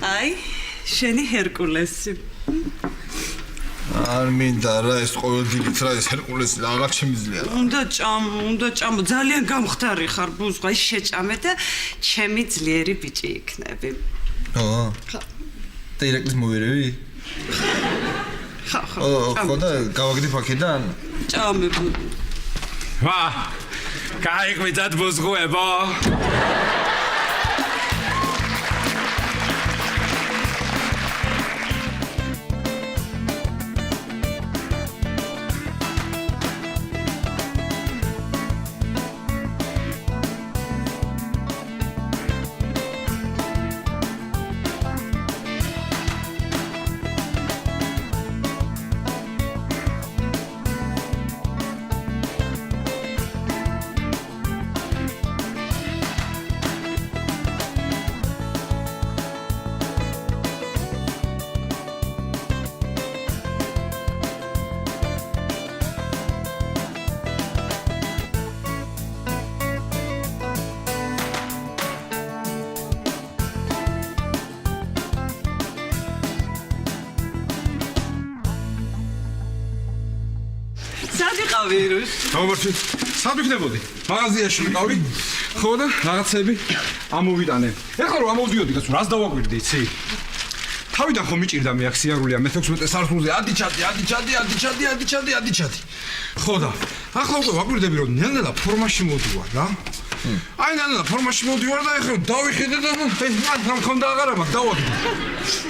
აი, შენი ჰერკულესი. არ მინდა რა ეს ყოველდღიურად რა ეს ჰერკულესი რაღაც შემიძლია. უნდა ჭამო, ძალიან გამხდარი ხარ ბუზღა, ის შეჭამე და ჩემი ძლიერი ბიჭი იქნები. ხო. და ირაკლის მოვერევი? ხო და გავაგდებ აქედან? ჭამე. ვა! გაიყვიტათ ბუზღუებო! სადიყავი რუს? გამარჯვე. სად ვიქნებოდი? მაღაზიაში ვიყავი. ხო და რაღაცები ამოვიტანე. ეხლა რომ ამოვდიოდი, კაცო, რას დავაკვირდი, იცი? თავიდან ხომ მიჭირდა მე აქ სიარულია მე-16 სართულზე. ადი ჩადი. ხო და ახლა უკვე ვაკვირდები რომ ნელ-ნელა ფორმაში მოდივარ რა. აი ნელ-ნელა ფორმაში მოდივარ და ეხლა დავიხედე და რა მქონდა აღარა მაგ დავაგდი.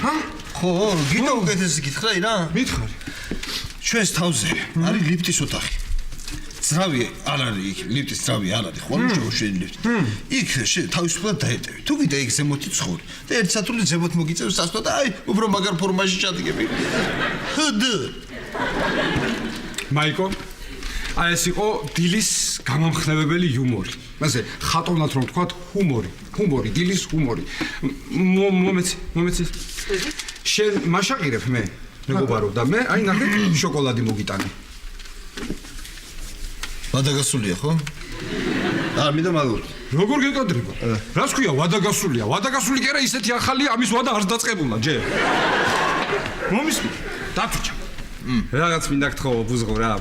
ჰა? ხო, გინდა უკეთესი გითხრაი რა? მითხარი. ჩვენს თავზე არის ლიფტის ოთახი. ძრავი არ არის იქ, ლიფტის ძრავი არ არის, ხოლმე შევშენი ლიფტი. იქ თავისუფლად დაეტევი. თუ კიდე იქ ზემოთი ცხოვრი და ერთ სათული ზემოთ მოგიწევს სასტო და აი, უფრო მაგარ ფორმაში ჩადგები. ჰდ. მაიკო, აი ეს იყო დილის გამამხნევებელი იუმორი. მასე ხატოვნად რომ ვთქვათ, ჰუმორი, დილის ჰუმორი. მომეცი. შენ მაშაყირებ მე? მეგობარო და მე აი ნახე შოკოლადი მოგიტანე. ვადაგასულია ხო? არ მინდა მაგურ. როგორ გეკადრება? რას ქვია ვადაგასულია? ვადაგასული კი არა ისეთი ახალია, ამის ვადა არ დაწყებულა ჯერ. მომისმენ. დათუჩა. რაღაც მინდა გთხოვ ბუზღო რა.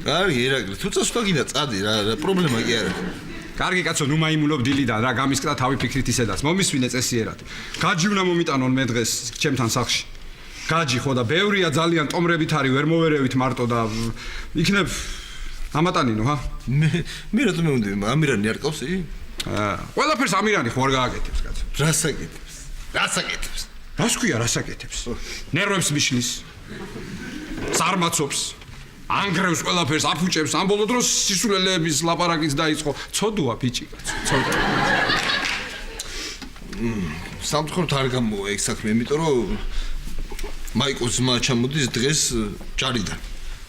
კარგი, ირაკლი, თუ წასვლა გინდა წადი რა, პრობლემა კი არა. კარგი კაცო, ნუ მაიმულობ დილიდან რა, გამისკდა თავი ფიქრით ისედაც. მომისმინე წესიერად. გაჯი უნდა მომიტანონ მე დღეს ჩემთან სახლში. გაჯი ხო და ბევრია ძალიან ტომრებით არის ვერ მოვერევით მარტო და იქნებ ამატანინო ხა მე რატომ მევდები ამირანი არ ყავს ი? ყველაფერს ამირანი ხო არ გააკეთებს კაცო. რასაკეთებს? რას ქვია რასაკეთებს? ნერვებს მიშლის. წარმაცობს. ანგრევს ყველაფერს აფუჭებს ამ ბოლო დროს სისულელეების ლაპარაკიც დაიწყო. ცოდუა ბიჭი კაცო, ცოდუა. სამწუხაროდ არ გამოვა ეგ საქმე, იმიტომ რომ მაიკოს ძმა ჩამოდის დღეს ჯარიდან.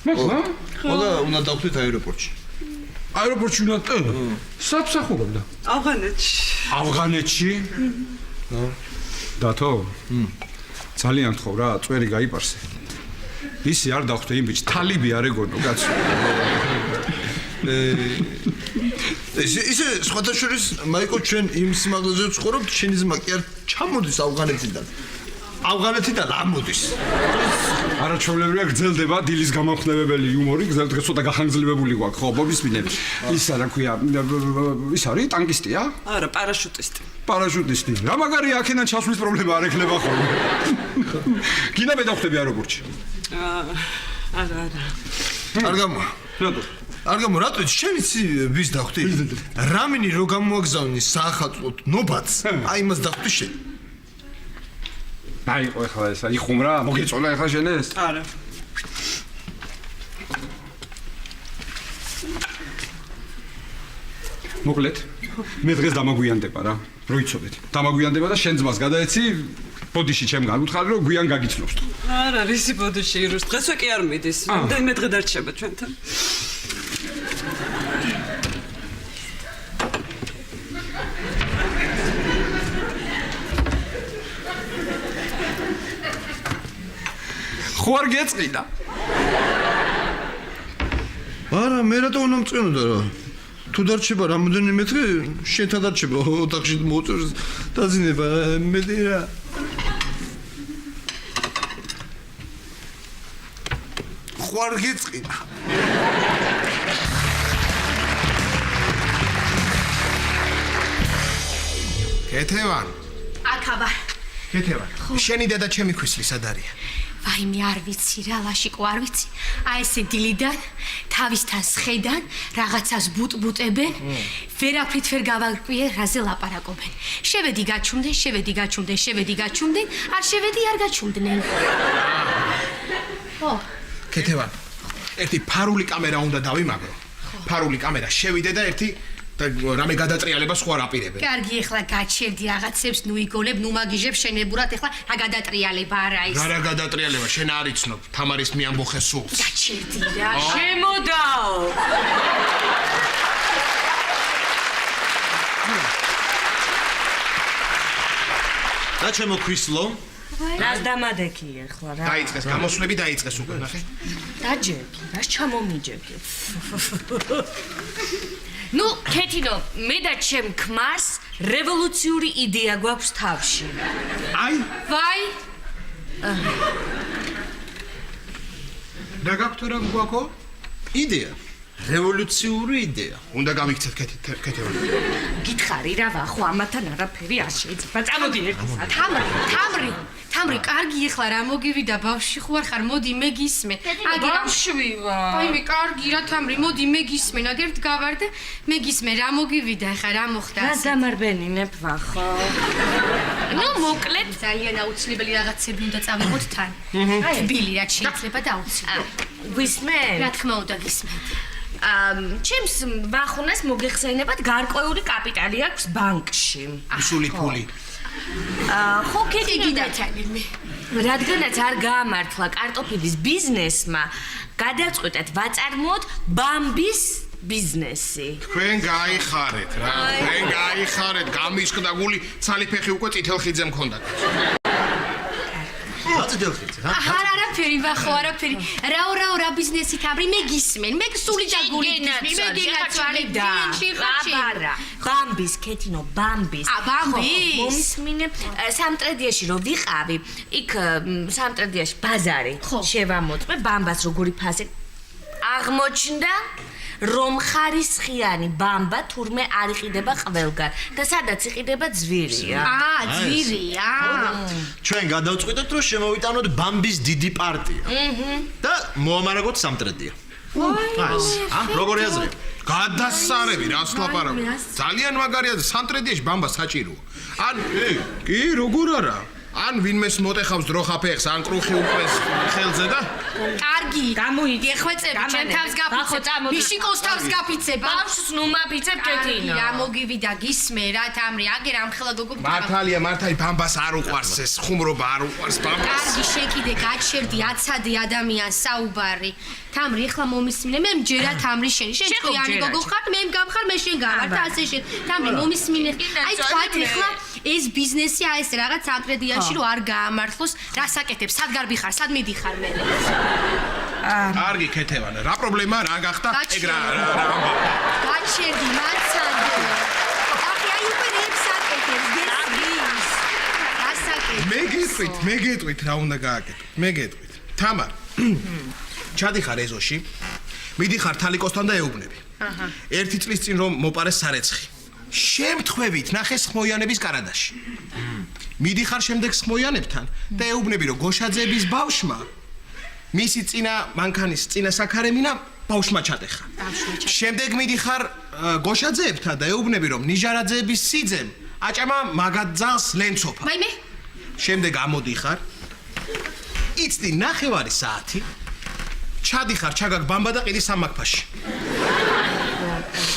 ხო და უნდა დავხვდეთ აეროპორტში. აეროპორტში უნდა საფსახურობდა. ავღანეთში? დათო? ძალიან თხოვ რა, წვერი გაიპარსე. ისი არ დავხვდე იმ ბიჭს, თალიბი არ ეგონო, კაცო. ისე სხვათა შორის მაიკო ჩვენ იმ სიმაღლეზე ვცხოვრობთ, შენი ძმა კი არ ჩამოდის ავღანეთიდან. ავღანეთიდან ამოდის. არაჩვეულებრივია გრძელდება დილის გამამხნევებელი იუმორი, გრძელდება ცოტა გახანგრძლივებული გვაქვს, ხო, მომისმინე. ის რა ქვია, ის არის ტანკისტია? არა, პარაშუტისტი. პარაშუტისტი. რა მაგარია აქედან ჩასვლის პრობლემა არ ექნება ხოლმე. გინდა მე დავხვდები აეროპორტში. არა. არ გამოვა. რატო? არ გამოვა, რატო შენ იცი ვის დავხვდი? რამინი რო გამოაგზავნი საახალწლოდ ნობათს, აი იმას დავხვდი შენ. აი, ხო ეხლა ეს იხუმრა, მოგეწონა ეხლა შენ ეს? არა. მოკლედ, მე დღეს დამაგვიანდება რა. რო იცოდეთ. დამაგვიანდება და შენ ძმას გადაეცი ბოდიში ჩემგან. უთხარი რომ გვიან გაგიცნობს თუ. არა, რისი ბოდიში იროს? დღესვე კი არ მიდის. მე დღე დარჩება ჩვენთან. ხო არ გეწყიდა? არა, მე რატო უნდა მწვენოდა რა? თუ დარჩება რამოდენიმე დღე, შენთან დარჩება ოთახში მოუწევს დაძინება, მეტი რა. ხوار გიწყინა. კეთევან. აკაბა. კეთევან. შენი დედა ჩემი ქვისლი სად არის? ვაიმე არ ვიცი რა ლაშიკო არ ვიცი. აი ესე დილიდან თავისთან სხედან რაღაცას ბუტბუტებენ. ვერაფრით ვერ გავაკვირე რაზე ლაპარაკობენ. შევედი გაჩუმდნენ, არ შევედი არ გაჩუმდნენ. ხო. კეთევან. ერთი ფარული კამერა უნდა დავიმაგრო. ფარული კამერა შევიდე და ერთი და რამე გადატრიალებას ხო არ აპირებენ. კარგი, ეხლა გაჩერდი რაღაცებს, ნუ იგონებ, ნუ მაგიჟებ შენებურად, ეხლა რა გადატრიალება არა ის. რა გადატრიალება, შენ არ იცნობ, თამარის მიამბოხე სულს. გაჩერდი რა. შემოდაო. და ჩემო ქვისლო? რას დამადექი ახლა რა? დაიწყეს გამოსვლები, დაიწყეს უკვე, ნახე. დაჯერდი, რას ჩამომიჯერდი? ნუ, ქეთინო, მე და ჩემ ქმარს რევოლუციური იდეა გვაქვს თავში. აი, ვაი, რა გაქვთ რა გვაქო? იდეა. რევოლუციური იდეა. უნდა გამიქცეთ კეთევან. გითხარი რა ვახო, ამათან არაფერი არ შეიძლება. წამოდი ერთი საათი. თამრი, კარგი ეხლა რა მოგივიდა ბავშვი ხوار ხარ, მოდი მე გისმენ. ბავშვი ვარ. აი მე კარგი რა თამრი, მოდი მე გისმენ, აგერთ გავარ და მე გისმენ რა მოგივიდა ეხლა რა მოხდა? რა დამარბენინებ ვახო? ნუ მოკლედ ძალიან აუცილებელი რაღაცები უნდა წავიღოთ თან. აი ბილი რაც შეიძლება და აუცილებელი. გვისმენ? რა თქმა უნდა გისმენ. ჩემს ვახუნას მოგეხსენებათ გარკვეული კაპიტალი აქვს ბანკში. ისული ფული. ხო გიგიდათანი მე. რადგანაც არ გაამართლა კარტოფილის ბიზნესმა, გადაწყვეტათ ვაწარმოოთ ბამბის ბიზნესი. თქვენ გაიხარეთ რა. თქვენ გაიხარეთ, გამისკდა გული, ცალიფეხი უკვე წითელხიძე მქონდათ. აწდელხით, რა? არაფერი ვახო, არაფერი. რა ბიზნესი თამრი მე გისმენ. მე სული ჯაგული გისმენ. მე გინაცვალე და. აბარა. ბამბის ქეთინო, ბამბის. ბამბის. მომისმინე სამტრედიაში რო ვიყავი, იქ სამტრედიაში ბაზარი შევამოწმე ბამბას როგორი ფასი აღმოჩნდა რომ ხარისხიანი ბამბა თურმე არ იყიდება ყველგან და სადაც იყიდება ძვირია. ძვირია. ჩვენ გადავწყვიტეთ რომ შემოვიტანოთ ბამბის დიდი პარტია. და მოამარაგოთ სამტრედია. როგორი აზრი? გადასარევი რას ლაპარაკობ? ძალიან მაგარია, სამტრედიაში ბამბა საჭიროა. ან კი, როგორ არა? ან ვინმეს მოტეხავს დროხაფეხს, ან კრუხი უყვეს ხელზე და კარგი, გამოიდი, ეხვეწები, ჩემ თავს გაფიცებ. მიშიკოს თავს გაფიცებ. ბავშვს ნუ მაფიცებ კეთინო. რა მოგივიდა გისმე რა თამრი, აგერ ამხელა გოგო. მართალია, ბამბას არ უყვარს ეს ხუმრობა არ უყვარს ბამბას. კარგი, შეკიდე, გაჩერდი, აცადე ადამიანს საუბარი. თამრი, ეხლა მომისმინე, მე მჯერა თამრი შენი. შენ ჭკვიანი გოგო ხარ, მე მგამხარ, მე შენ გავარ და ასე შენ. თამრი, მომისმინე. აი თქვათ ეხლა ეს ბიზნესი აი ეს რაღაც სამტრედიაში რო არ გაამართლოს, რასაკეთებს, სად გარბიხარ, სად მიდიხარ მე? კარგი ქეთევან, რა პრობლემა რა გახდა? ეგ რა გაჩერდი, მაცადე. აი უკვე რებსაკეთებს, გესმის. რასაკეთებს? მე გეტყვით რა უნდა გააკეთო. მე გეტყვით. თამარ. ჩადიხარ ეზოში. მიდიხარ თალიკოსთან და ეუბნები. ერთი წლის წინ რომ მოპარეს სარეცხი. შემთხვევით ნახე ხმოიანების კარადაში. მიდიხარ შემდეგ ხმოიანებთან და ეუბნები რომ გოშაძეების ბავშმა მისი წინა მანქანის წინა საქარემინა ბავშმა ჩატეხა. შემდეგ მიდიხარ გოშაძეებთან და ეუბნები რომ ნიჟარაძეების სიძემ აჭამა მაგაძალს ლენცოფა. მაიმე? შემდეგ ამოდიხარ. იცდი ნახევარი საათი. ჩადიხარ ჩაგაკ ბამბა და ყიდის სამაგფაში.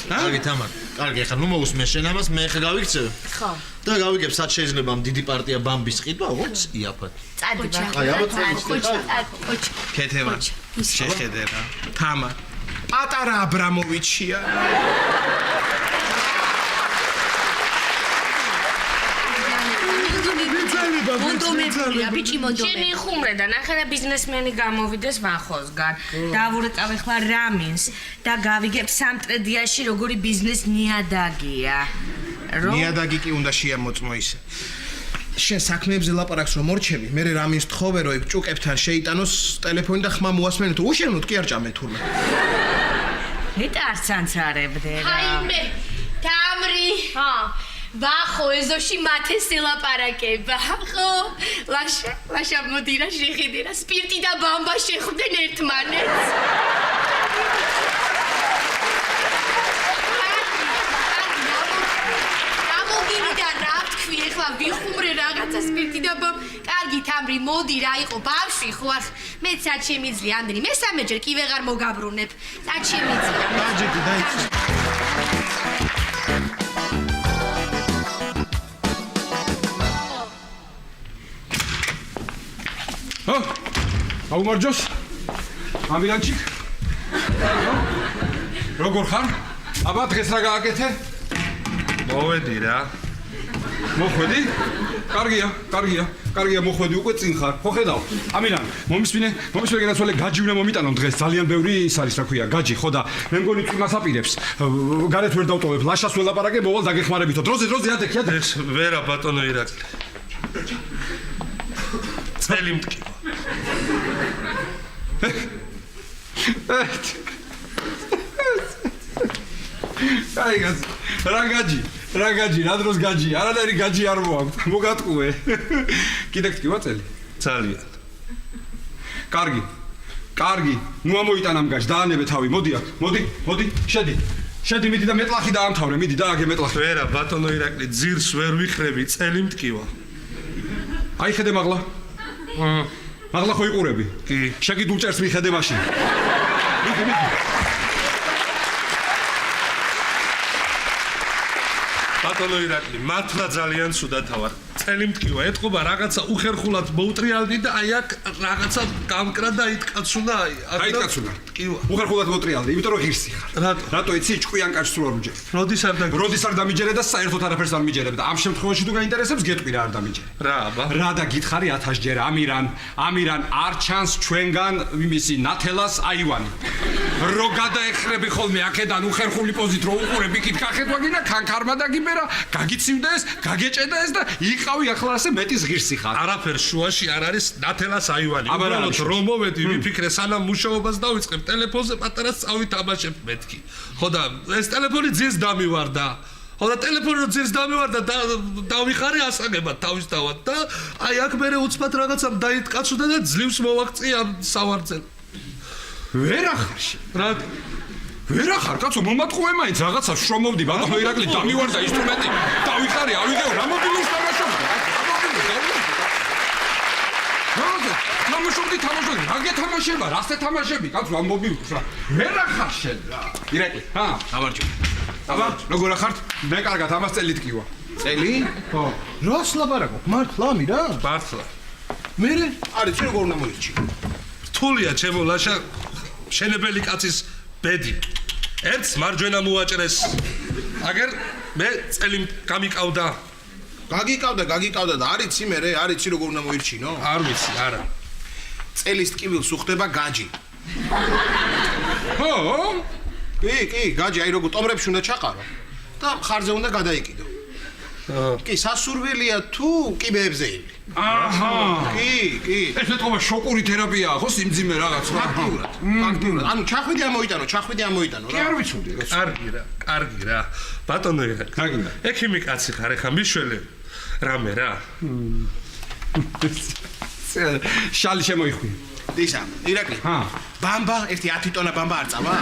კარგი თამარ, კარგი, ახლა ნუ მოусმენ შენ ამას, მე ხა გავიქცევ. ხო. და გავიგებ სად შეიძლება დიდი პარტია ბამბის ყიდვა, ოც იაფად. წადი ვახო. აი, ალბათ ვიცი. ქეთევან, შეხედე რა. თამარ, პატარა აბრამოვიჩია. მონდომებია, ბიჭი მონდომები. შენი ხუმრე და ნახე და ბიზნესმენი გამოვიდეს ვახოსგან. დავურეწავ ახლა რამინს და გავიგებ სამტრედიაში როგორი ბიზნეს ნიადაგია. ნიადაგი კი უნდა შეამოწმო ისე. შენ საქმეებზე ლაპარაკს რომ მორჩები, მე რამის თხოვე რომ იქ ჭუკებთან შეიტანოს ტელეფონი და ხმა მოასმენო თუ უშენოთ კი არ ჭამე თურმე. მეტ არ ცანცარებდე რა. აიმე, თამრი. ბახო ეზოში მათეს ელაპარაკება. ხო, ლაშა მოდი რა შეხედე რა სპირტი და ბამბა შეხვდნენ ერთმანეთს. ეხლა ვიხუმრე რაღაცა სპირტი და კარგი თამრი მოდი რა იყო ბავშვი ხო არ მეც არ შემიძლია ამდენი მესამეჯერ კი ვეღარ მოგაბრუნებ არ შემიძლია დაჯექი დაიწყე აუმარჯოს ამირანჩიკ როგორ ხარ აბა დღეს რა გააკეთე მოვედი რა მოხვედი? კარგია, მოხვედი უკვე წინ ხარ. ხო ხედავ? ამირან, მომისმინე განაცვალე გაჯი უნდა მომიტანო დღეს. ძალიან ბევრი ის არის, რა ქვია, გაჯი, ხო და მე მგონი წვიმას აპირებს. გარეთ ვერ დავტოვებ, ლაშას ველაპარაკე, მოვალ დაგეხმარებითო. დროზე ადექი. ეს ვერა ბატონო ირაკლი. წელი მტკივა. აიგაც, რა გაჯი, რა დროს გაჯი, არანაირი გაჯი არ მოაქვს, მოგატყუე. კიდე გტკივა წელი? ძალიან. კარგი, ნუ ამოიტან ამ გაჯს, დაანებე თავი, მოდი აქ, მოდი, შედი, მიდი და მეტლახი დაამთავრე, მიდი დააგე მეტლახი. ვერა ბატონო ირაკლი, ძირს ვერ ვიხრები, წელი მტკივა. აი ხედე მაღლა. მაღლა ხო იყურები? კი. შეგიდულ წერს მიხედე მაშინ. მიდი. ბატონო ირაკლი, მართლა ძალიან ცუდად ვარ. წელი მტკივა, ეთყობა რაღაცა უხერხულად მოუტრიალდი და აი აქ რაღაცა გამკრა და იტკაცუნა, აი. იტკაცუნა. ტკივა. უხერხულად მოტრიალდი, იმიტომ რომ ღირსი ხარ. რატო იცი, ჭკვიან კაცს სულ არ უჯერ. როდის არ დამიჯერე და საერთოდ არაფერს არ მიჯერებ და ამ შემთხვევაში თუ გაინტერესებს, გეტყვი რა არ დამიჯერე. რა, აბა. რა და გითხარი 1000 ჯერ ამირან არ ჩანს ჩვენგან იმისი ნათელას აივანი. რო გადაეხრები ხოლმე აქედან უხერხული პოზით რო უყურები იქით კახეთვა გინა ქანქარმა დაგიბერა, გაგიცივდა ეს, გაგეჭედა ეს და იყავი ახლა ასე მეტის ღირსი ხარ. არაფერ შუაში არ არის ნათელას აივანი. უბრალოდ რომ მოვედი, ვიფიქრე სანამ მუშაობას დავიწყებ, ტელეფონზე პატარა სწავით თამაშებ მეთქი. ხო და ეს ტელეფონი ძირს დამივარდა. ხო და ტელეფონი რო ძირს დამივარდა და დავიხარე ასაგებად თავისთავად და აი აქ მე უცბად რაღაცამ დაიტკაცუდა და ძლივს მოვაღწია სავარძელ. ვერა ხარ კაცო მომატყუე მაინც რაღაცა შრომობდი ბატონო ირაკლი დამივარდა ინსტრუმენტი დავიხარე ავიღე რა მობილის თამაშობდი თამაშობდი რა გეთამაშება რასე თამაშები კაცო ამ მობილს რა ვერა ხარ შენ რა ირაკლი ამარჯო აბა როგორ ხართ მე კარგად ამას წელი ტკივა წელი? ხო რას ლაპარაკობ მართლა ამირა? მართლა მე არის როგორ უნდა მოიჭი რთულია ჩემო ლაშა შენებელი კაცის ბედი ერთს მარჯვენა მოაჭრეს აგერ მე წელი გამიკავდა გაგიკავდა და არიცი მე არიცი როგორ უნდა მოირჩინო? არ ვიცი არა წელის ტკივილს უხდება გაჯი ხო? კი გაჯი აი როგორ ტომრებში უნდა ჩაყარო და ხარზე უნდა გადაიკიდო კი სასურველია თუ კიბეებზე ილი აჰა კი ეს ეთქობა შოკური თერაპიაა ხო სიმძიმე რაღაც აქტიურად ანუ ჩახვიდი ამოიტანო კი არ ვიცოდი კარგი რა ბატონო გაგინდა ექიმი კაცი ხარ ეხა მიშველი რამე რა შალი შემოიხვი ისა ირაკლი ბამბა ერთი 10 ტონა ბამბა არ წავა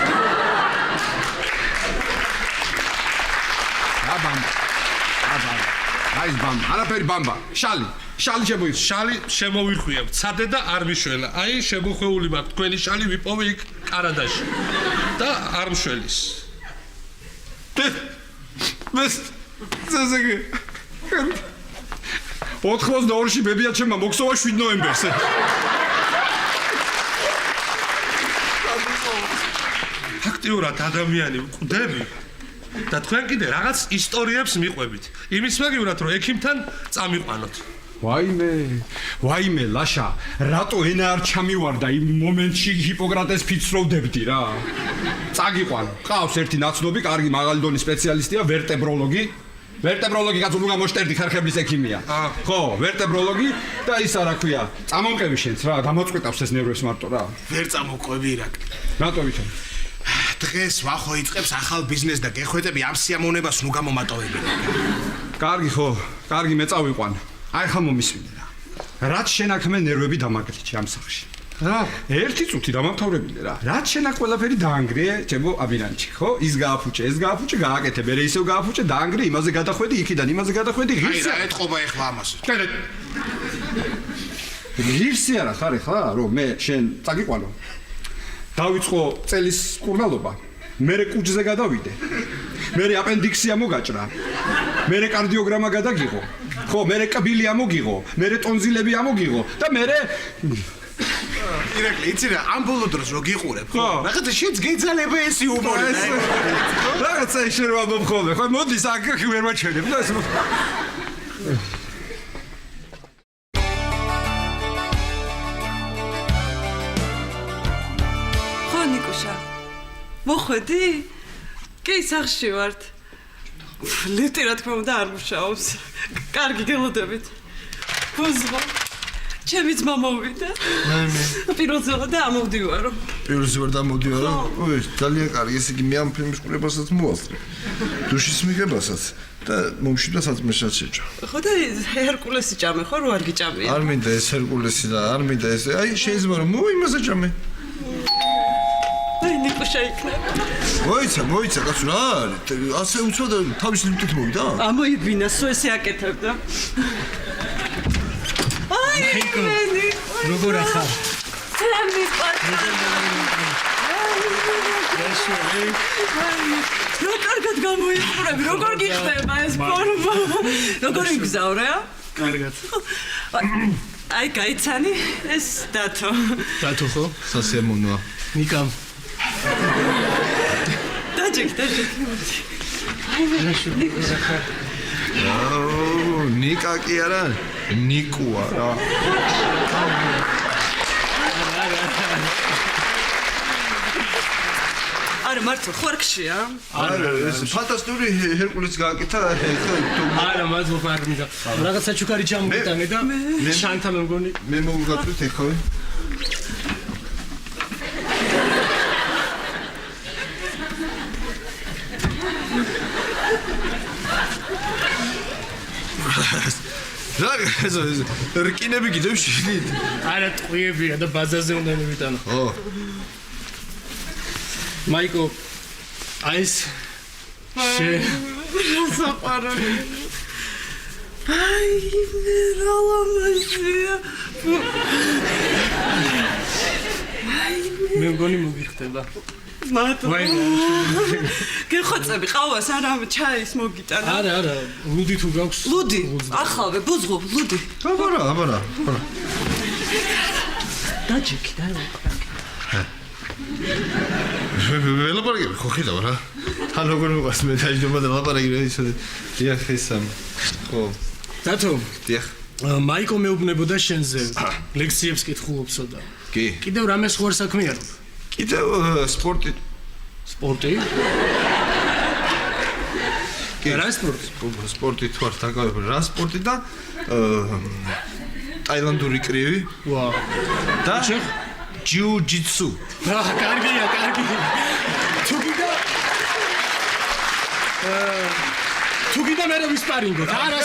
რა ბამბა აი ბამბა არაფერი ბამბა შალი შემოიხვი შალი შემოვირხვია ცადე და არ მიშველა აი შემოხვეული მაქვს თქვენი შალი ვიპოვე იქ კარადაში და არ მშველის მეს ზეზეგე 82-ში ბებია ჩემმა მოგსოვა 7 ნოემბერს აქტიურად ადამიანი ვკვდები და თქვენ კიდე რაღაც ისტორიებს მიყვებით იმის მაგივრად რომ ექიმთან წამიყვანოთ ვაიმე ლაშა რატო ენა არ ჩამივარდა იმ მომენტში ჰიპოკრატეს ფიცროვდებდი რა წაგიყვანო ყავს ერთი ნაცნობი კარგი მაღალი დონის სპეციალისტია ვერტებროლოგი ვერტებროლოგი კაცო უნდა მოშტერდი ხერხებლის ექიმია. ხო, ვერტებროლოგი და ის არა ქვია. წამომყევი შენც რა, დამოწყვეტავს ეს ნერვებს მარტო რა. ვერ წამოყვები ირაკლი. რატო ვიცი? დღეს ვახო იწყებს ახალ ბიზნესს და გეხვეწები ამ სიამოვნებას ნუ გამომატოვებელი. კარგი ხო, კარგი მე წავიყვან. აი ხა მომისმინე რა. რაც შენ აქ მე ნერვები დამაგრიჩი ამ სახში. რა? ერთი წუთი დამამთავრებინე რა. რაც შენ აქ ყველაფერი დაანგრიე, ჩემო აბინანჩი, ხო? ის გააფუჭე, ეს გააფუჭე, გააკეთე, მე ისევ გააფუჭე, დაანგრიე, იმაზე გადახვედი, იქიდან იმაზე გადახვედი, ღირსი. აი რა ეთყობა ეხლა ამას. ღირსი არა ხარ ეხლა, რომ მე შენ წაგიყვანო. დავიწყო წელის კურნალობა. მე კუჭზე გადავიდე. მე აპენდიქსია მოგაჭრა. მე კარდიოგრამა გადაგიღო. ხო, მე კბილი ამოგიღო, მე ტონზილები ამოგიღო და მე ირაკლი, იცი რა, ამ ბოლო დროს რო გიყურებ, ხო? რაღაცა შენც გეძალება ეს იუმორი. რაღაცა შენ რა მომხოლე. ხო, მოდი საკი ვერ მაჩვენებ და ეს ხო ნიკუშა მოხვედი? კი სახში ვართ. ლიფტი რა თქმა უნდა არ მუშაობს. კარგი გელოდებით. ბოზღო ჩემი ძმა მოვიდა. მე პირველზე და ამოვდივარო. პირველზე ვარ დამოვდივარო. ой, ძალიან კარგი, ესე იგი მე ამ ფილმის ყურებასაც მოასწრე. დუშის მიღებასაც და მომშვიდდა საწმესაც შეჭა. ხო და ჰერკულესი ჭამე ხო, რო არ გიჭამია. არ მინდა ეს ჰერკულესი და არ მინდა ეს. აი შეიძლება რომ იმაზე ჭამე. აი ნიკუშა იქნება. მოიცა, კაცო რა არის? ასე უცბად თავის ლიფტით მოვიდა? ამოიბინა, სულ ესე აკეთებდა. აი, როგორ ახარ? ჩემი პატარა. რო კარგად გამოიყურები, როგორ გიხდება ეს ფორმა? როგორ იგზავ რა? კარგად. აი, გაიცანი ეს დათო. დათო ხო? სასიამოვნოა. ნიკამ. დაჯექი. აი, ნიკუშა. ნიკა კი არა, ნიკუა რა. არა მართლა ხوارქშია? არა, ეს ფანტასტიკური ჰერკულეს გააკეთა ხა თუ არა, მადლობა არ მინდა. რაღაცა ჩუქარი ჩამოვიტანე და შანთა მე მგონი მე მოვგატრით ეხავე. რა ეს რკინები კიდევ შედით? არა, ტყვიებია და ბაზაზე უნდა მივიტანო. ხო. მაიკო, აი ეს საყვარელი. აი, რა ლამაზია. მე მგონი მოგიხდება. მადლობა. გეხოცები ყავას არა ჩაის მოგიტანა. არა, ლუდი თუ გაქვს? ლუდი, ახალვე, ბუზღო, ლუდი. აბარა. დაჯექი, ველაპარაკები ხო ხედავ რა. თან როგორ მიყვარს მე დაიჯობა და ლაპარაკი რა ისე. დიახ ესამ. ხო. დათო, დიახ. მაიკო მეუბნებოდა შენზე. ლექციებს კითხულობსო და. კი. კიდევ რამეს ხوار საქმეა? კიდევ სპორტი. სპორტი? რა სპორტი? სპორტი თუ არ დაკავებული რა სპორტი და ტაილანდური კრივი. ვა. და ჯიუ-ჯიტსუ. კარგია. თუ კიდე მე ვისპარინგოთ, არა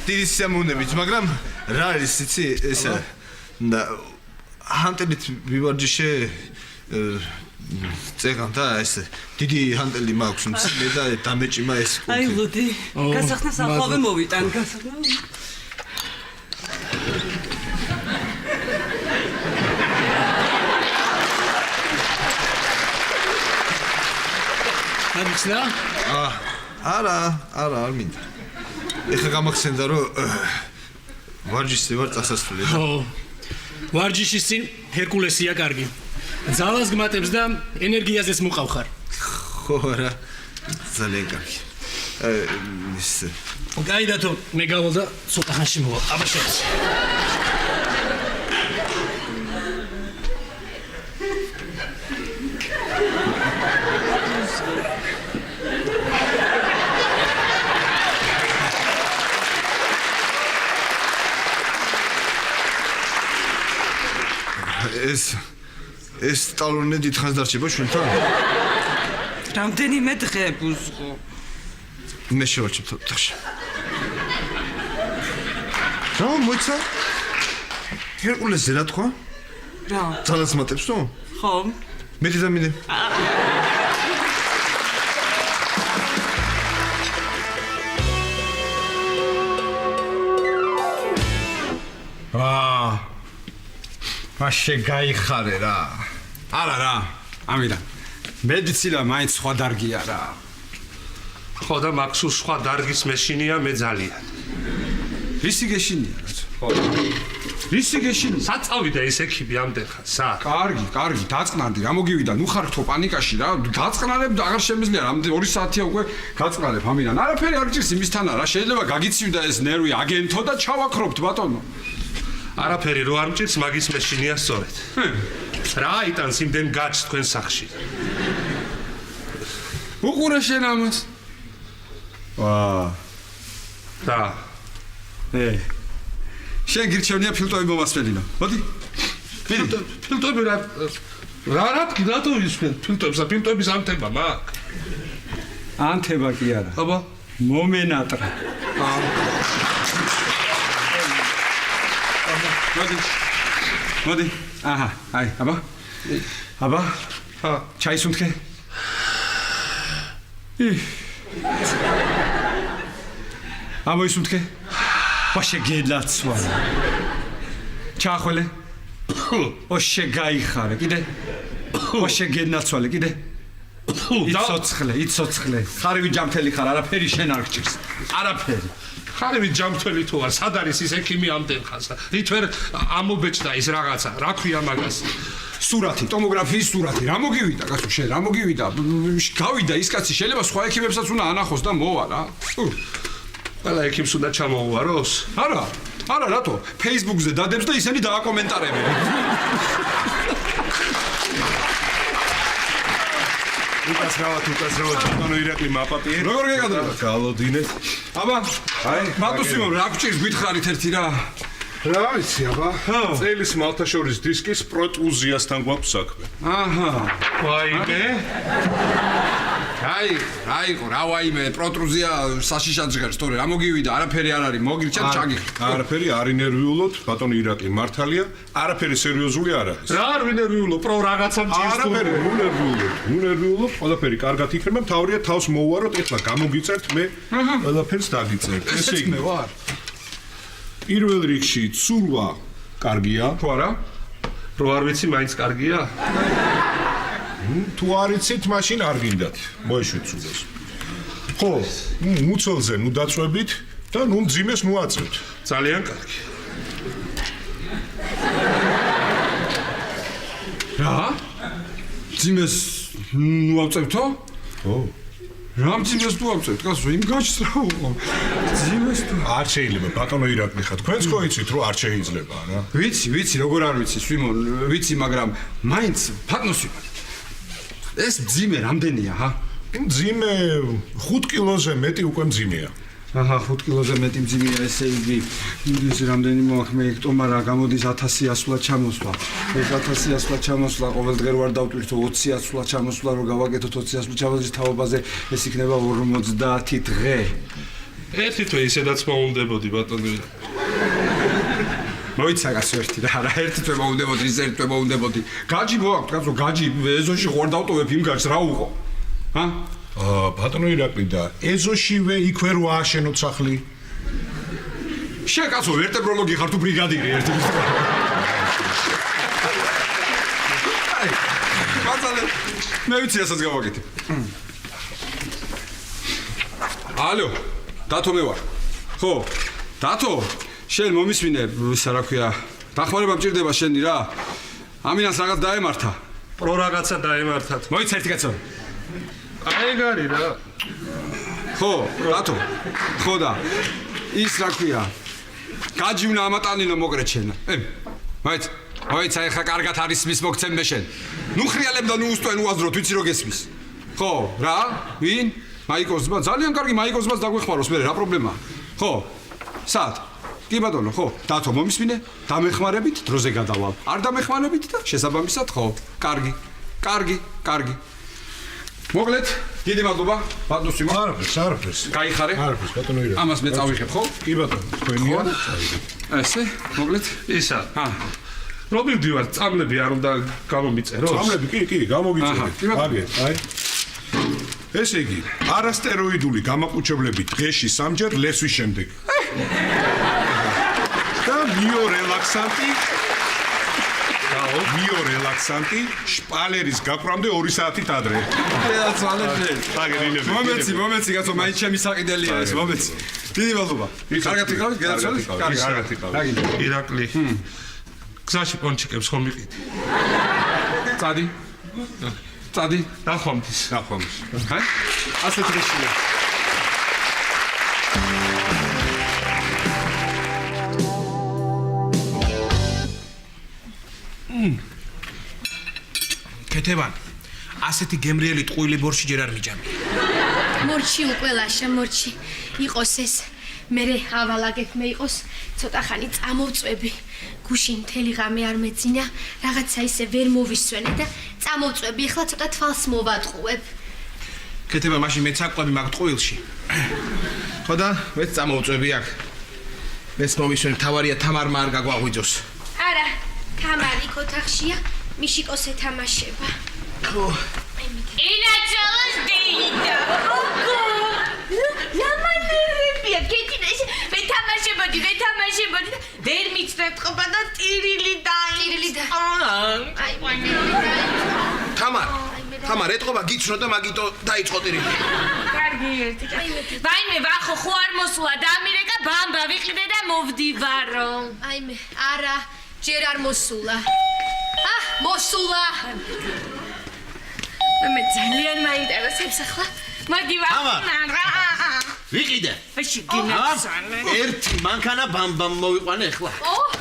დიდი სიამოვნებით, მაგრამ რა არის იცი ეს და ჰანტელით ვივარჯიშე წეგან და ეს დიდი ჰანტელი მაქვს მცირე და დამეჭიმა ეს კუთხე. აი ლუდი, გასახნას ახალვე მოვიტან, გასახნა. გამიხსნა? არ მინდა. ეხლა გამახსენდა რომ ვარჯიშზე ვარ წასასვლელი. ხო. ვარჯიშის წინ ჰერკულესია კარგი. ძალას გმატებს და ენერგიაზეც მოყავხარ. ხო რა. ძალიან კარგი. ის გაიდათო, მე გავალ და ცოტა ხანში მოვალ. აბა შენს. ეს ტალონი დიდხანს დარჩება ჩვენთან? რამდენიმე დღე ბუზღო. მე შევარჩევ თახში. რა მოიცა? ჰერკულესზე რა თქვა? რა? ძალას მატებს თუ? ხომ? მეტი და მინე. მაშე გაიხარე რა. არა რა. ამიდან. მედიცინა მაინც სხვა დარგია რა. ხო და მაქსუს სხვა დარგის მეშინია მე ძალიან. რისი გეშინია რა? ხო. რისი გეშინია? საწავიდა ეს ექიბი ამდენ ხანს, სა. კარგი, დაწყნარდი, რა მოგივიდა, ნუ ხარ თო პანიკაში რა. დაწყნარებ და აღარ შემიძლია, რამდენი 2 საათია უკვე გაწყნარებ ამიდან. არაფერი არ გჭირს იმისთანა რა, შეიძლება გაგიცივდა ეს ნერვი აგენთო და ჩავაქრობთ ბატონო. არაფერი რო არ მჭირს, მაგის მეშინია სწორედ. რა იტანს იმდენ გაჩს თქვენ სახში? უყურე შენ ამას. და შენ გირჩევნია ფილტვები მომასწრებინა. მოდი. ფილტვები რა რატო ისვენ ფილტვებს და ფილტვების ანთება მაქვს? ანთება კი არა. აბა, მომენატრა. მოდი. აჰა, აი, აბა. ჩაის უნთხე. ამოის უნთხე. ვაშე გელაცვალა. ჩაახველე. ოშე გაიხარე, კიდე. ოშე გენაცვალე, კიდე. იცოცხლე. ხარივი ჯამთელი ხარ, არაფერი შენ არ გჭირს. არაფერი. ხარივი ჯამთელი თუ არ, სად არის ის ექიმი ამდენ ხანს? რით ვერ ამობეჭდა ის რაღაცა, რა ქვია მაგას? სურათი, ტომოგრაფიის სურათი, რა მოგივიდა, კაცო, შენ რა მოგივიდა? გავიდა ის კაცი, შეიძლება სხვა ექიმებსაც უნდა ანახოს და მოვა რა. ყველა ექიმს უნდა ჩამოუვაროს? არა, რატო? Facebook-ზე დადებს და ისინი დააკომენტარებენ. უკას რავათ, ბატონო ირაკლი მაპატიე. როგორ გეკადრა? გალოდინეთ. აბა, ბატუსიმო, რა გჭირს გითხარით ერთი რა? რა ვიცი, აბა. წელის მალთაშორის დისკის პროტუზიასთან გვაქვს საქმე. აჰა. ვაიმე. რა ვაიმე, პროტრუზია საშიშად ჟღერს, თორე რა მოგივიდა, არაფერი არ არის, მოგირჩა ჩაგიხ. არაფერი არ ინერვიულოთ, ბატონო ირაკლი მართალია, არაფერი სერიოზული არ არის. რა არ ვინერვიულო, პრო რაღაცა მჭირს თუ. არაფერი, ნუნერვიულოთ, ყველაფერი კარგად იქნება, თავრია თავს მოუვაროთ, ეხლა გამოგიწერთ, მე ყველაფერს დაგიწერთ. ესე იგი მე ვარ. პირველ რიგში ცურვა კარგია. თუ არა? რო არ ვიცი, მაინც კარგია? თუ არ იცით, მაშინ არ გინდათ. მოეშვით ცურვას. ხო, მუცელზე ნუ დაწვევით და ნუ მძიმეს ნუ აწევთ. ძალიან კარგი. რა? მძიმეს ნუ აწევთო? ხო. რა მძიმეს ნუ აწევთ, კაცო, იმ გაჩს რა უყო. მძიმეს თუ არ შეიძლება, ბატონო ირაკლი ხარ. თქვენც ხო იცით, რომ არ შეიძლება რა. ვიცი, როგორ არ ვიცი, სვიმონ, ვიცი, მაგრამ მაინც ფატნოსი. ეს მძიმე რამდენია, ჰა? მძიმე 5 კილოზე მეტი უკვე მძიმეა. აჰა, 5 კილოზე მეტი მძიმეა, ესე იგი, ის რამდენი მოაქვს მე ექტომარა, გამოდის 1000 ასვლა ჩამოსვლა. ეს 1000 ასვლა ჩამოსვლა, ყოველ დღე ვარ დავტვირთო 20 ასვლა ჩამოსვლა, რომ გავაკეთოთ 20 ასვლა ჩამოსვლის თავობაზე, ეს იქნება 50 დღე. ერთი თვე ისედაც მოუნდებოდი, ბატონო. მოიცა კაცო ერთი რა, ერთი თვე მოუნდებოდი, ის ერთი თვე მოუნდებოდი. გაჯი მოაქვს, კაცო, გაჯი, ეზოში ხوار დავტოვებ იმ გაჯს, რა უყო? ჰა? ბატონო ირაკლი და ეზოშივე იქვე რო ააშენოთ სახლი. შენ კაცო, ვერტებროლოგი ხარ თუ ბრიგადირი ერთი. ბატონო, მე ვიცი ასაც გავაკეთე. ალო, დათო მე ვარ. ხო, დათო, შენ მომისმინე, ისა რა ქვია, დახმარება მჭირდება შენი რა. ამინას რაღაც დაემართა. პრო რაღაცა დაემართათ. მოიცა ერთი კაცო. აიგარი რა. ხო, დათო. ხო და ის რა ქვია. გაჯი უნდა ამატანილო მოკრეთ შენ. მოიცა ეხლა კარგად არის მის მოგცემ შენ. ნუ ხრიალებ და ნუ უსტვენ უაზროთ, ვიცი რო გესმის. ხო, რა? ვინ? მაიკოსმა, ძალიან კარგი მაიკოსმას დაგვეხმაროს მე, რა პრობლემაა? ხო. სად? კი ბატონო, ხო. დათო მომისმინე, დამეხმარებით დროზე გადავალ. არ დამეხმარებით და შესაბამისად ხო. კარგი. მოკლედ, დიდი მადლობა. ბატონო სიმო. არაფერს. გაიხარე? არაფერს, ბატონო ირა. ამას მე წავიღებ, ხო? კი ბატონო, თქვენია. ესე, მოკლედ. ისა. რომ მივდივარ, წამლები არ უნდა გამომიწეროს? წამლები, კი, გამოგიწერეთ. აგე, აი. ესე იგი, არასტეროიდული გამაყუჩებლები დღეში 3-ჯერ ლესვის შემდეგ. და მიორელაქსანტი შპალერის გაკვრამდე 2 საათით ადრე. მომეცი, კაცო, მაინც ჩემი საყიდელია ეს, მომეცი. დიდი მადლობა. კარგად იყავით, გადაცვალეთ? კარგად იყავით. ირაკლი. გზაში პონჩიკებს ხომ იყიდი? წადი. ნახვამდის. ჰა? ასეთ რეჟიმი. კეთებან, ასეთი გემრიელი ტყუილი ბორში ჯერ არ მიჯამია. მორჩი უყველაშა, მორჩი. იყოს ეს. მერე ავალაგებ მე იყოს ცოტა ხანი წამოვწვევი. გუშინ მთელი ღამე არ მეძინა, რაღაცა ისე ვერ მოვისვენე და წამოვწვევი. ახლა ცოტა თვალს მოვატყუებ. კეთებან, მაშინ მეც აკვები მაგ ტყუილში. ხო და მეც წამოვწვევი აქ. მეც მოვისვენ, თავარია თამარმა არ გაგვაღვიძოს. არა, თამარი ოთახშია, მიშიკოს ეთამაშება. ხო. ინაჩოს დეიდა. ნამანერებია, კეთინა ის მე თამაშებოდი და ვერ მიცდეთ ყობა და ტირილი დაიწყო. აი, ვანერები. თამარ, ეთყობა გიცნო და მაგიტო დაიწყო ტირილი. კარგი ერთი. ვაიმე, ვახო ხო არ მოსულა დამირეკა ბამბა ვიყიდე და მოვდივარო. აი მე, არა, ჯერ არ მოსულა. მოსულა. მე ძალიან მაინტერესებს ახლა. მოგივახნა რა. ვიყიდე. ვაში გინაცალე. ერთი მანქანა ბამბამ მოვიყვანე ახლა.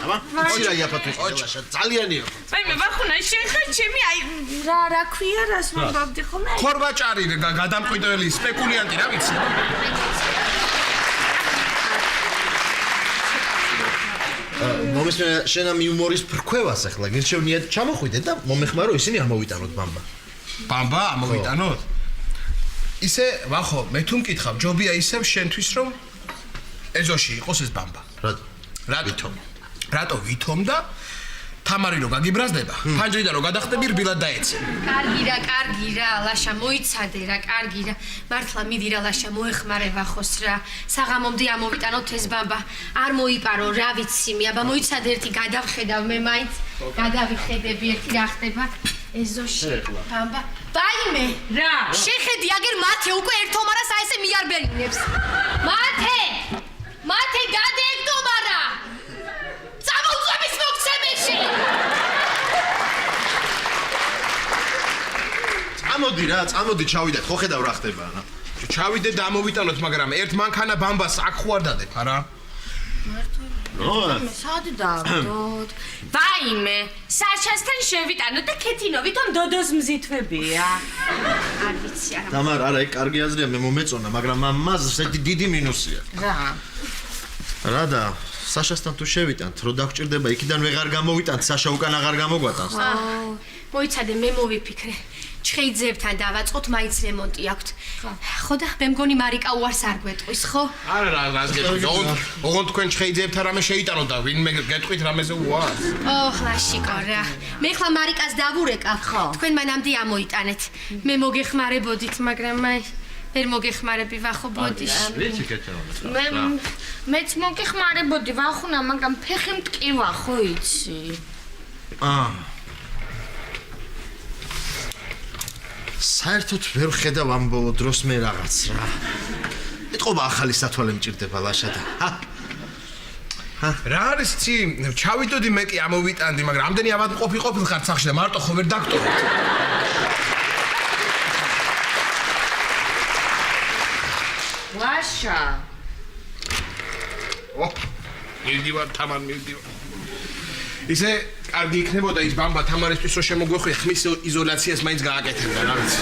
აბა, ოჩი რა იაფად ვიყიდე. ძალიან იყო. მე ვახუნა შეხა ჩემი აი რა ქვია რას მომბავდი ხოლმე? ხორბაჭარი გადამყვიდელი სპეკულიანტი რა ვიცი. მომისმენე შენ ამ იუმორის ფრქვევას ახლა გირჩევნიათ ჩამოხვიდე და მომეხმარო ისინი ამოვიტანოთ ბამბა. ბამბა ამოვიტანოთ? ისე ვახო, მე თუ მკითხავ, ჯობია ისევ შენთვის რომ ეზოში იყოს ეს ბამბა. რატო ვითომ და თამარი რო გაგიბრაზდება, ფანჯრიდან რო გადახტები რბილად დაეცე. კარგი რა, ლაშა მოიცადე რა, კარგი რა. მართლა მიდი რა ლაშა მოეხმარე ვახოს რა. საღამომდე ამოვიტანოთ ეს ბამბა. არ მოიპარო რა ვიცი მე, აბა მოიცადე ერთი გადავხედავ მე მაინც. გადავიხედები ერთი რა ხდება. ეზოში ბამბა. ვაიმე, რა? შეხედი აგერ მათე უკვე ერთომარას აი ესე მიარბერინებს. მათე გადაექტომარა. წამოწვების მოგცემეში. წამოდი ჩავიდეთ, ხო ხედავ რა ხდება რა. ჩავიდე და ამოვიტანოთ, მაგრამ ერთ მანქანა ბამბას აქ ხო არ დადებ, არა? სად დავდოთ? ვაიმე, საშასთან შევიტანოთ და ქეთინო ვითომ დოდოს მზითვებია. არ ვიცი არა. თამარ, არა, ეგ კარგი აზრია, მე მომეწონა, მაგრამ ამას ესეთი დიდი მინუსია. რა და საშასთან თუ შევიტანთ, რო დაგჭირდება, იქიდან ვეღარ გამოვიტანთ, საშა უკან აღარ გამოგვატანს. მოიცადე, მე მოვიფიქრე. ჩხეიძეებთან დავაწყოთ, მაინც რემონტი აქვთ. ხო და მე მგონი მარიკა უარს არ გვეტყვის, ხო? არა რა, ოღონდ თქვენ ჩხეიძეებთან რამე შეიტანოთ და ვინმე გეტყვით რამეზე უარს. ლაშიკო რა. მე ხლა მარიკას დავურეკავ. თქვენ მანამდე ამოიტანეთ. მე მოგეხმარებოდით, მაგრამ აი ვერ მოგეხმარები ვახო ბოდიში. ვიცი კეთება. მეც მოგეხმარებოდი ვახუნა, მაგრამ ფეხი მტკივა, ხო იცი? საერთოდ ვერ ხედავ ამ ბოლო დროს მე რაღაც რა. ეთყობა ახალი სათვალე მჭირდება ლაშა და. რა არის ცი? ჩავიდოდი მე კი ამოვიტანდი, მაგრამ ამდენი ავადმყოფი ყოფილხარ სახში და მარტო ხო ვერ დაგტოვეთ. ლაშა. მივდივარ თამარ მივდივარ. ისე კარგი იქნებოდა ის ბამბა თამარისთვის რომ შემოგვეხვი ხმის იზოლაციას მაინც გააკეთებდა რა ვიცი.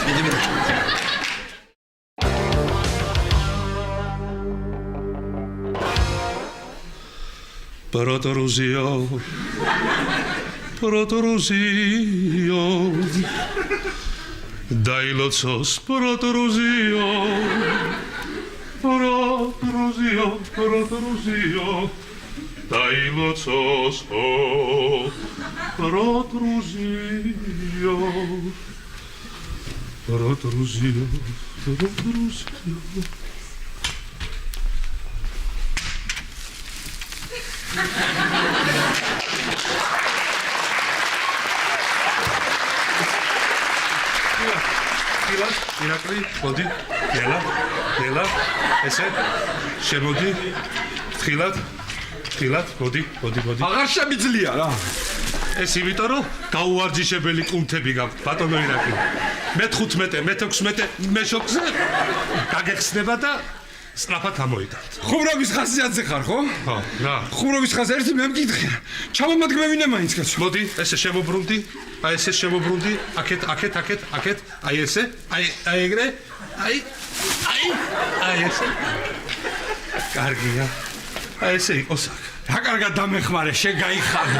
პროტრუზიო პროტრუზიო დაილოცოს პროტრუზიო პროტრუზიო პროტრუზიო დაილოცოს პროტრუზიო პროტრუზიო პროტრუზიო ირაკლი, მოდი, ნელა, ესე, შემოდი, თხილად, მოდი. აღარ შემიძლია რა. ეს იმიტომ რომ გაუვარჯიშებელი კუნთები გაქვთ, ბატონო ირაკლი. მე-15, მე-16, მე-7-ზე გაგეხსნება და სწრაფად ამოიტანთ. ხუმრობის ხასიათზე ხარ, ხო? ხო, რა. ხუმრობის ხასიათზე ერთი მე მკითხე. ჩამომადგმევინე მაინც კაცო. მოდი, ესე შემოbrunდი, აი ესე შემოbrunდი, აქეთ, აი ესე, აი ეგრე, აი ესე. კარგია. აი ესე იყოს აქ. რა კარგად დამეხმარე, შეგაიხარე.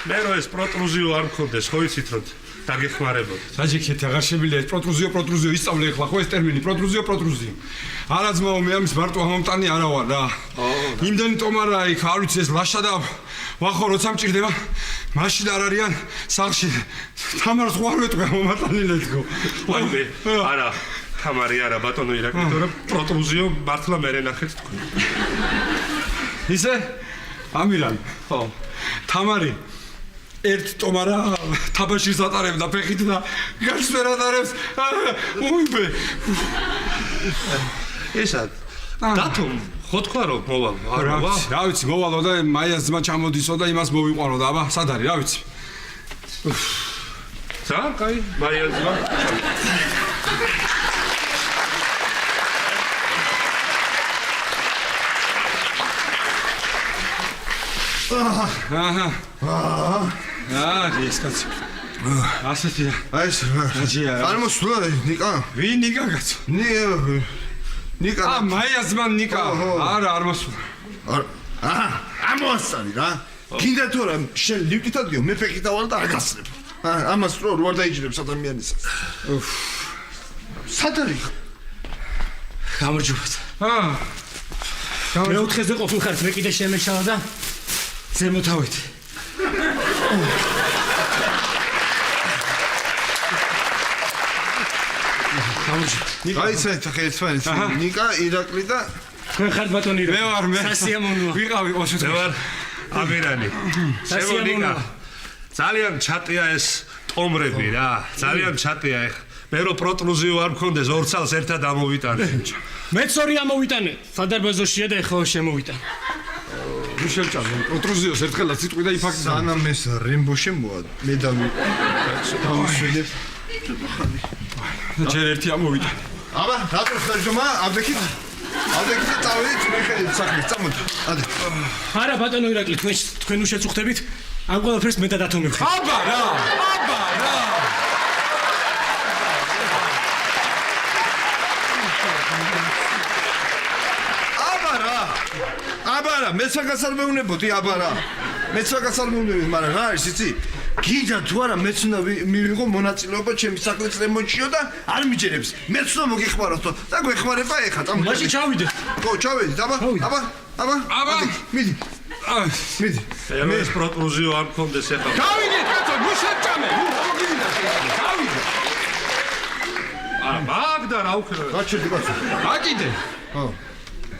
მე რო ეს პროტრუზიო არ მქონდეს, ხო იცით რომ დაგეხმარებოდეთ. საჯიქეთ აღარ შემიძლია პროტრუზიო ისწავლე ახლა ხო ეს ტერმინი პროტრუზიო. არა ძმაო, მე ამის მარტო ამომტანი არა ვარ რა. იმდენი ტომარა იქ არ ვიცი ეს ლაშა და ვახო როცა მჭირდება მაშინ არ არიან სახლში. თამარს ხო არ ვეტყვი მომატანი ლეთქო. ვაიმე, არა, თამარი არა ბატონო ირაკლი, თორემ პროტრუზიო მართლა მე ნახეთ თქვენ. ისე? ამირან. ხო. თამარი ერთ ტომარა თაბაშირს ატარებდა ფეხით და გასვერ ატარებს. უიბე. ესა დათომ ხო თქვა რომ მოვალ არა რა ვიცი მოვალო და მაიას ძმა ჩამოდისო და იმას მოვიყვანო და აბა სად არის რა ვიცი. ცა კაი მაიას ძმა ეს კაცი. ასეთია. აი ეს. არ მოსულა ნიკა? ვინ ნიკა კაცო? ნიკა. მაიას ძმა ნიკა. არა არ მოსულა. ამოსწარი რა. კიდე თუ რა შენ ლიფტით ადგილ მე ფეხით ავალ და არ გასწრებ. ამას რო არ დაიჭირებს ადამიანისას. სად არის? გამარჯობათ. მეოთხეზე ყოფილ ხართ, მე კიდე შემეჩალა და ზემოთავით. გაიცეთ ხელსვენს ნიკა ირაკლი და თქვენ ხართ ბატონი მე ვარ მე სასიამოვნოა ვიყავი ოშოთ მე ვარ ამირანი შემონიკა ძალიან ჩატია ეს ტომრები რა ძალიან ჩატია ეხ მე რო პროტრუზიო არ მქონდეს ორ წელს ერთად ამოვიტანე მეც ორი ამოვიტანე სადარბაზოშია და ეხლა შემოვიტანე მიშელჭავე პროტრუზიოს ერთხელაც სიტყვი და იფაქტი სანამ ეს რემბოში მოა მე დავიშვიდებ ჯერ ერთი ამოვიტანე აბა რატო ხერჯომა აბდექით წავიდით მე ხელი საქმეს წამოდი ადე არა ბატონო ირაკლი თქვენ უშეწუხდებით ამ ყველაფერს მე და დათო მივხეთ აბა რა აბარა მეც მაგას არ მეუნებოდი აბარა მეც მაგას არ მეუნებოდი მაგრამ რა არის იცი გიდა თუ არა მეც უნდა მივიღო მონაწილეობა ჩემი საქმის რემონტშიო და არ მიჯერებს მეც უნდა მოგეხმაროთ და გვეხმარება ეხა წამო მაშინ ჩავიდეთ ხო ჩავიდეთ აბა მიდი მე ეს პროტრუზიო არ მქონდეს ეხა გავიდეთ კაცო მუშაჭამე გავიდეთ მაგდა რა უქრე გაჩერდი კაცო აკიდე ხო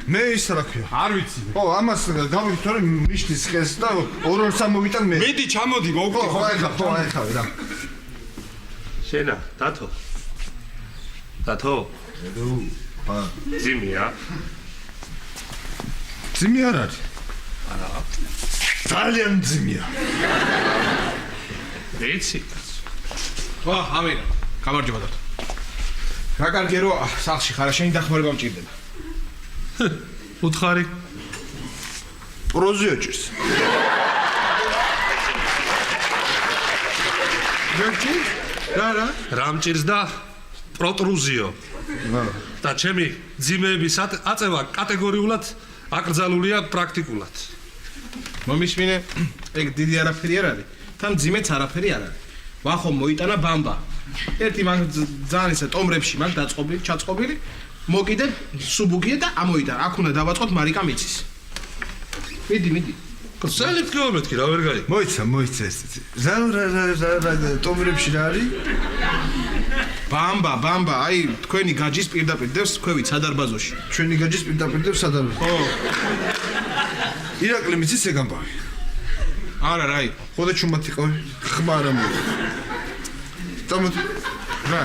მე ის რა ქვია არ ვიცი ხო ამას გავიგეთ თორე მიშნის ხეს და ორ-ორ სამოვიტან მე მიდი ჩამოდი მოვკვდი ხო ახლა რა შენა დათო ძიმია ძიმი არ არის არა ძალიან ძიმია ეცი ხო ამირა გამარჯობა დათო რა კარგია რომ სახლში ხარ შენი დახმარება მჭირდება უთხარი პროზიო ჭირს რა რა მჭირს და პროტრუზიო და ჩემი ძიმეების აწევა კატეგორიულად აკრძალულია პრაქტიკულად. მომისმინე, ეგ დიდი არაფერი არ არის. თან ძიმეც არაფერი არ არის. ვახო მოიტანა ბამბა. ერთი მაგ ძალიან ისე ტომრებში მაგ დაწყობილი, ჩაწყობილი, მოკიდებ სუბუგია და ამოიტანა. აქ უნდა დავაწყოთ მარიკა მიცის. მიდი. სელიფ კილომეტრი რა ვერ გაიგე. მოიცა ეს. რა ტომრებში რა არის? ბამბა, აი თქვენი გაჯის პირდაპირ დევს ქვევით სადარბაზოში. ჩვენი გაჯის პირდაპირ დევს სადარბაზოში. ხო. ირაკლი მიცის ეგ ამბავი. არა რა იყო. ხოდა ჩუმად იყავი. ხმა არ ამოიღე. წამოდი. რა.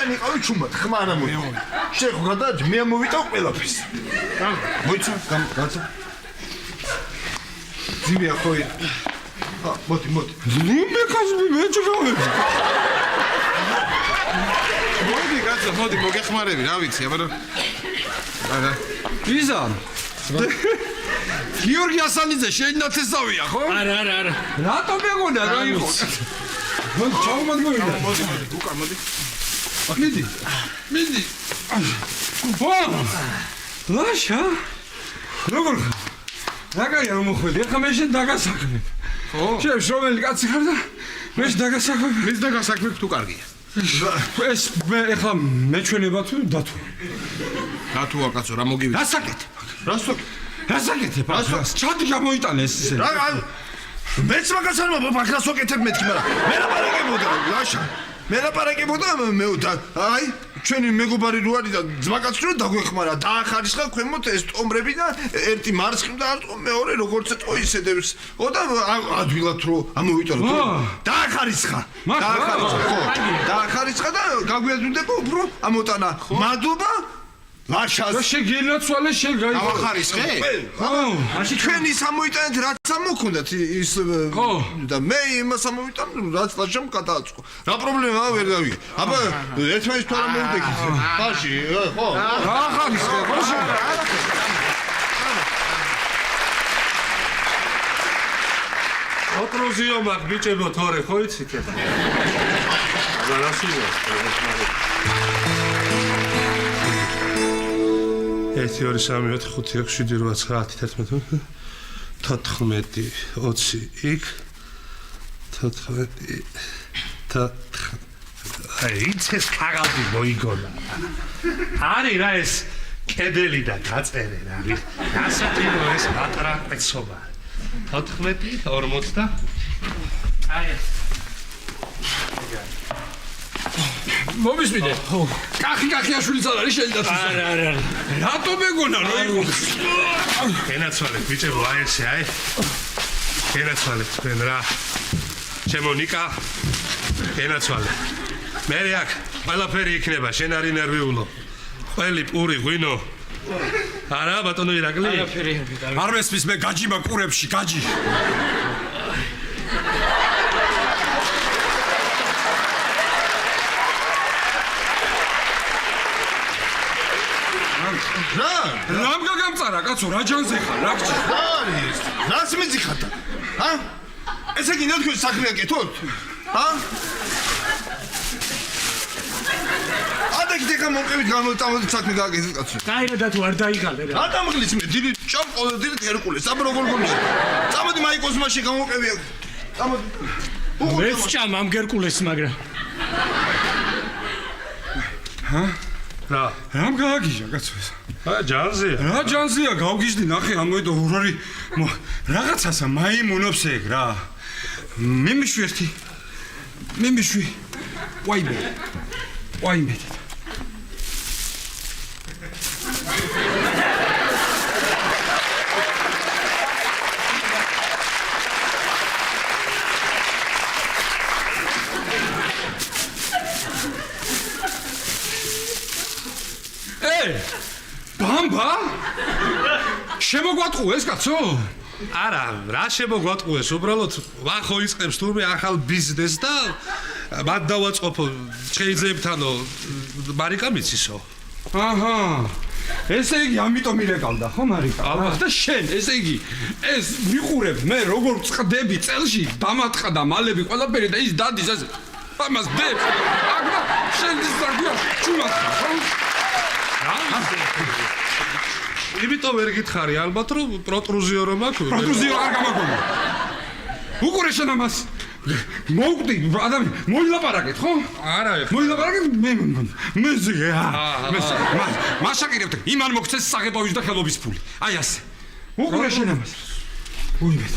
შენ იყავი ჩუმად, ხმა არ ამოიღე. შენ ხო გადაჭ მე ამოვიტავ ყველაფერს. მოიცა, გაცა. ძიმეა ხო? მოდი. მე კაცი მე ჭრავები. მოდი გაცა, მოგეხმარები, რა ვიცი, აბა. არა. იზა. გიორგი ასანიძე შენ ნათესავია, ხო? არა. რატო მეგონა რა იყო? ჩაუმაგმოვიდა. მოდი, უკან მოდი. მიდი. ვა! ლაშა. როგორ? რაგაია მოხვედი, ახლა მე შენ დაგასაქმე. ხო? შენ შრომელი კაცი ხარ და მე დაგასაქმე. მის დაგასაქმე თუ კარგია. ეს მე ახლა მეჩვენება თუ დათო. დათოა კაცო, რა მოგივიდა? რასაკეთებ? ჩადი გამოიტანე ეს ისე. მეც მაგას არ მაგას ვაკეთებ მეთქი, მაგრამ მე ლაპარაკებოდა, ლაშა. მე ლაპარაკებოდა მე აი ჩვენი მეგობარი რო არის და ძმაკაც რო დაგვეხმარა, დაახარისხა ქვემოთ ეს ტომრები და ერთი მარცხნივ და არტყო მეორე როგორც ეტყო ისე დევს. ხო და ადვილად რო ამოვიტანო. დაახარისხა. დაახარისხა და გაგვიაზრდება უფრო ამოტანა. მადლობა. ლაშა შეგინაცვალე შეგაი. დავახარისხე? ხო. მაშინ ჩვენი სამოიტანეთ რაც ამოქონდათ ის და მე იმას ამოვიტან რაც ლაშამ გადააწყო. რა პრობლემაა ვერ დავიგე. აბა ერთმანეთს თუ არ მოვიდექით. ბაში, ხო. დაახარისხე, ბაში. ოტროზიო მაგ ბიჭებო თორე ხო იცით? აბა რასია? 1 2 3 4 5 6 7 8 9 10 11 20 იქ 14 აი ეს ქაღალდი მოიგონა არის რა ეს კედელი და გაწერე რა გასათინო ეს პატრა პეცობა 14 40 და აი ეს მომისმინე. კახიაშვილიც არ არის შეიძლება. არა. რატო მეგონა რა იყო? ენაცვალე ბიჭებო აი ესე აი. ენაცვალე თქვენ რა. ჩემო ნიკა ენაცვალე. მე აქ ყველაფერი იქნება, შენ არი ნერვიულო. ყველი პური ღვინო. არა ბატონო ირაკლი. არ მესმის მე გაჯი მაკურებში, გაჯი. რამ გაგამწარა კაცო რა ჯანზე ხარ რა გჭირ არის რას მიზიხარ და ესე იგი ნათქვენ საქმე აკეთოთ ადაკი ხა მომყევით გამოწამოთ საქმე გააკეთეთ კაცო გაიგე და თუ არ დაიღალე რა რა დამღლის მე დიდი ჭამყო დიდი ჰერკულეს აბა როგორ გონია წამოდი მაიკოს მასში გამოყევი წამოდი მეც ჭამ ამ გერკულეს მაგრამ რა რამ გააგიჟა კაცო ეს ჯანზია რა ჯანზია გავგიჟდი ნახე ამოედო ურარი რაღაცასა მაიმუნობს ეგ რა მიმიშვი ერთი მიმიშვი ვაიმე ბამბა? შემოგვატყუეს კაცო? არა, რა შემოგვატყუეს? უბრალოდ ვახო იწყებს თურმე ახალ ბიზნესს და მათ დავაწყობო ჩემძებთანო მარიკა მიცისო. აჰა. ესე იგი ამიტომ ირეკავდა, ხო მარიკა? ალბათ და შენ, ესე იგი ეს მიყურებ მე როგორ წყდები წელში დამატყა და მალები ყველაფერი და ის დადის ესე. ამას დებ. აგრა შენ ის დაგია ჩუმატყა, ხო? იმიტომ ვერ გითხარი, ალბათ რომ პროტრუზიო რომ აქვს. პროტრუზიო არ გამაგონია. უყურე შენ ამას. მოვკვდი ადამი მოილაპარაკეთ ხო? არა მოილაპარაკეთ მე ზიგე მასაკირებთ იმან მოგცეს საღებავის და ხელობის ფული აი ასე უყურე შენ ამას უიმედ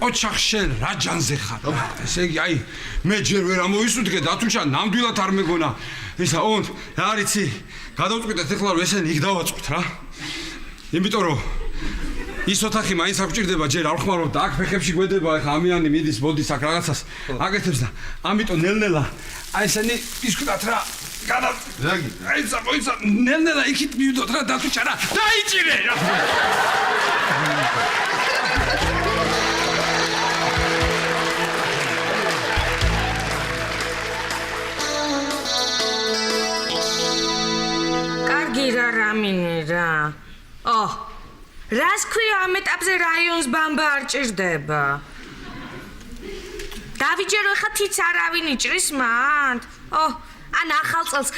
ოჩახშენ რა ჯანზე ხარ ესე იგი აი მე ჯერ ვერ ამოვისუდგე და თუმცა ნამდვილად არ მეგონა ისა ონთ რა არიცი გადავწყვიტეთ ეხლა რომ ესენი იქ დავაწყოთ რა იმიტომ რომ ის ოთახი მაინც არ გვჭირდება ჯერ არ ხმარობ და აქ ფეხებში გვედება ეხლა ამიანი მიდის ბოდის აქ რაღაცას აკეთებს და ამიტომ ნელ-ნელა აი ესენი ისკვნათ რა გადა აი ზაბოიცა ნელ-ნელა იქით მივიდოთ რა და თუმცა რა დაიჭირე რა გირა რამინე რა. რას ქვია ამ ეტაპზე რაიონს ბამბა არ ჭირდება? დავიჯერო ხა თიც არავინ იჭრის მანდ? ან ახალ წელს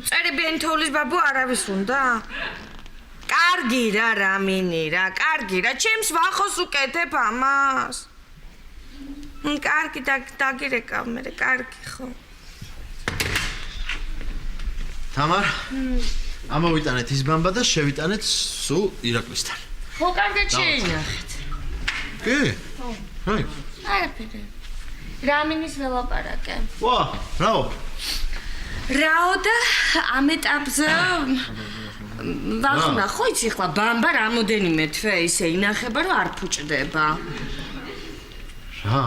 წერებიან თოვლის ბაბუ არავის უნდა? კარგი რა რამინე რა, კარგი რა, ჩემს ვახოს უკეთებ ამას. კარგი დაგირეკავ მე, კარგი ხო. თამარ ამოვიტანეთ ის ბამბა და შევიტანეთ სულ ირაკლისთან. ხო, კარგად შეინახეთ. კი? აი. არაფერი. რამინის ველაპარაკე. რაო და ამ ეტაპზე ვახუნა ხო იცი ხლა ბამბა რამოდენიმე თვე ისე ინახება რომ არ ფუჭდება. რა?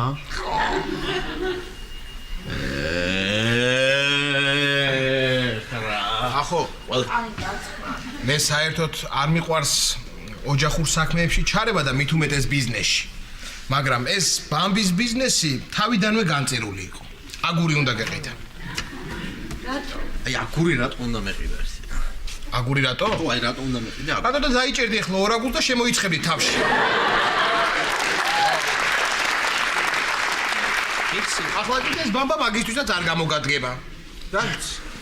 ახო, მე საერთოდ არ მიყვარს ოჯახურ საქმეებში ჩარევა და მით უმეტეს ბიზნესში. მაგრამ ეს ბამბის ბიზნესი თავიდანვე განწერული იყო. აგური უნდა გეყიდა. რატო? აი აგური რატო უნდა მეყიდა? აგური რატო? ხო, აი რატო უნდა მეყიდა? რატო და დაიჭერდი ახლა ორ აგურს და შემოიცხებდი თავში. იცი, ახლა კიდე ეს ბამბა მაგისთვისაც არ გამოგადგება. რა ვიცი?